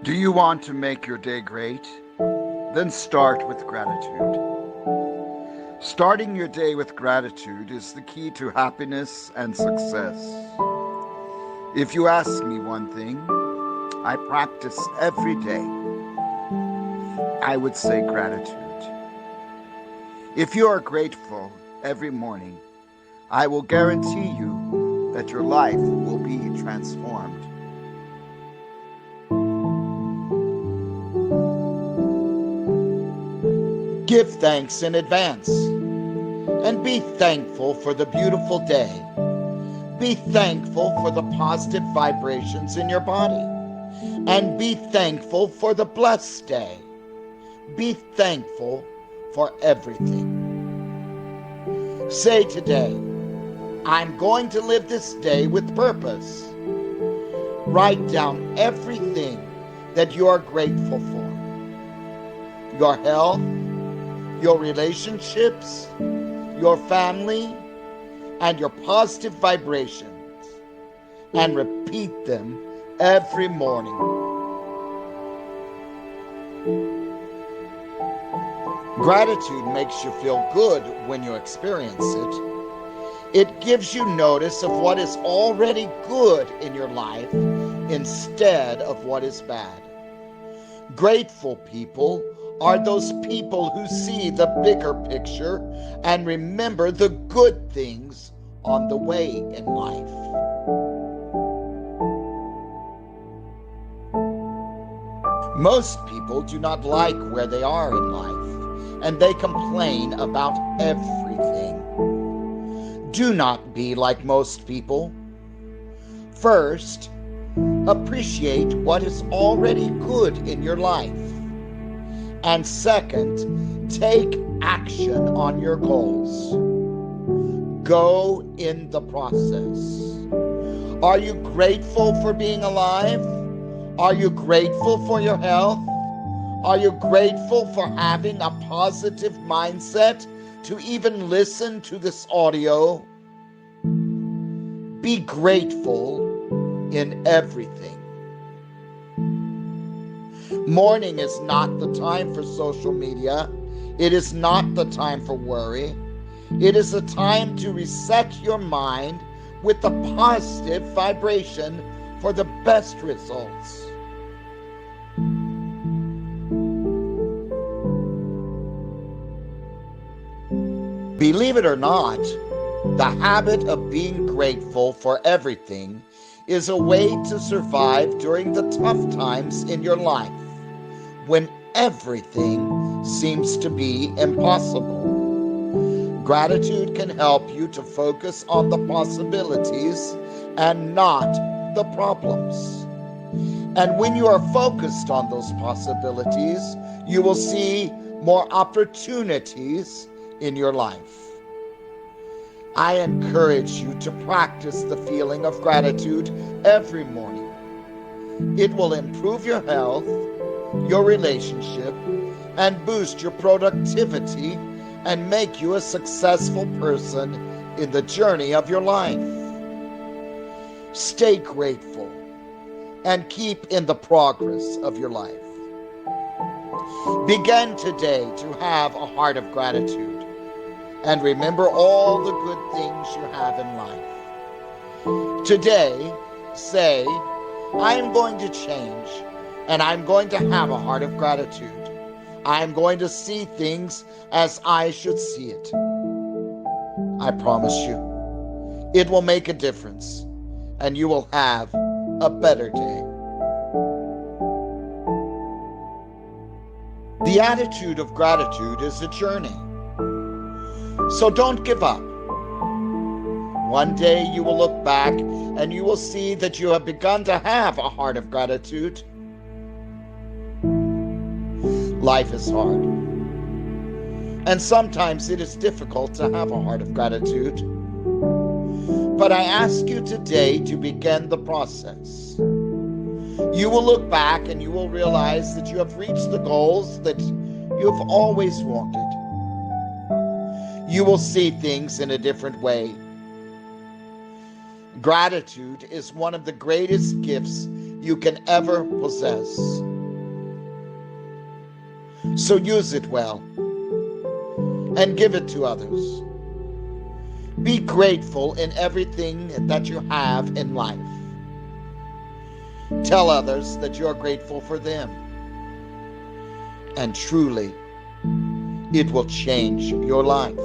Do you want to make your day great? Then start with gratitude. Starting your day with gratitude is the key to happiness and success. If you ask me one thing I practice every day, I would say gratitude. If you are grateful every morning, I will guarantee you that your life will be transformed. Give thanks in advance and be thankful for the beautiful day. Be thankful for the positive vibrations in your body and be thankful for the blessed day. Be thankful for everything. Say today, I'm going to live this day with purpose. Write down everything that you are grateful for. Your health, your relationships, your family, and your positive vibrations, and repeat them every morning. Gratitude makes you feel good when you experience it. It gives you notice of what is already good in your life instead of what is bad. Grateful people are those people who see the bigger picture and remember the good things on the way in life. Most people do not like where they are in life, and they complain about everything. Do not be like most people. First, appreciate what is already good in your life. And second, take action on your goals. Go in the process. Are you grateful for being alive? Are you grateful for your health? Are you grateful for having a positive mindset to even listen to this audio? Be grateful in everything. Morning is not the time for social media. It is not the time for worry. It is a time to reset your mind with a positive vibration for the best results. Believe it or not, the habit of being grateful for everything is a way to survive during the tough times in your life, when everything seems to be impossible. Gratitude can help you to focus on the possibilities and not the problems. And when you are focused on those possibilities, you will see more opportunities in your life. I encourage you to practice the feeling of gratitude every morning. It will improve your health, your relationship, and boost your productivity and make you a successful person in the journey of your life. Stay grateful and keep in the progress of your life. Begin today to have a heart of gratitude and remember all the good things you have in life. Today, say, I am going to change and I'm going to have a heart of gratitude. I'm going to see things as I should see it. I promise you, it will make a difference and you will have a better day. The attitude of gratitude is a journey. So don't give up. One day you will look back and you will see that you have begun to have a heart of gratitude. Life is hard. And sometimes it is difficult to have a heart of gratitude. But I ask you today to begin the process. You will look back and you will realize that you have reached the goals that you have always wanted. You will see things in a different way. Gratitude is one of the greatest gifts you can ever possess. So use it well and give it to others. Be grateful in everything that you have in life. Tell others that you're grateful for them. And truly, it will change your life.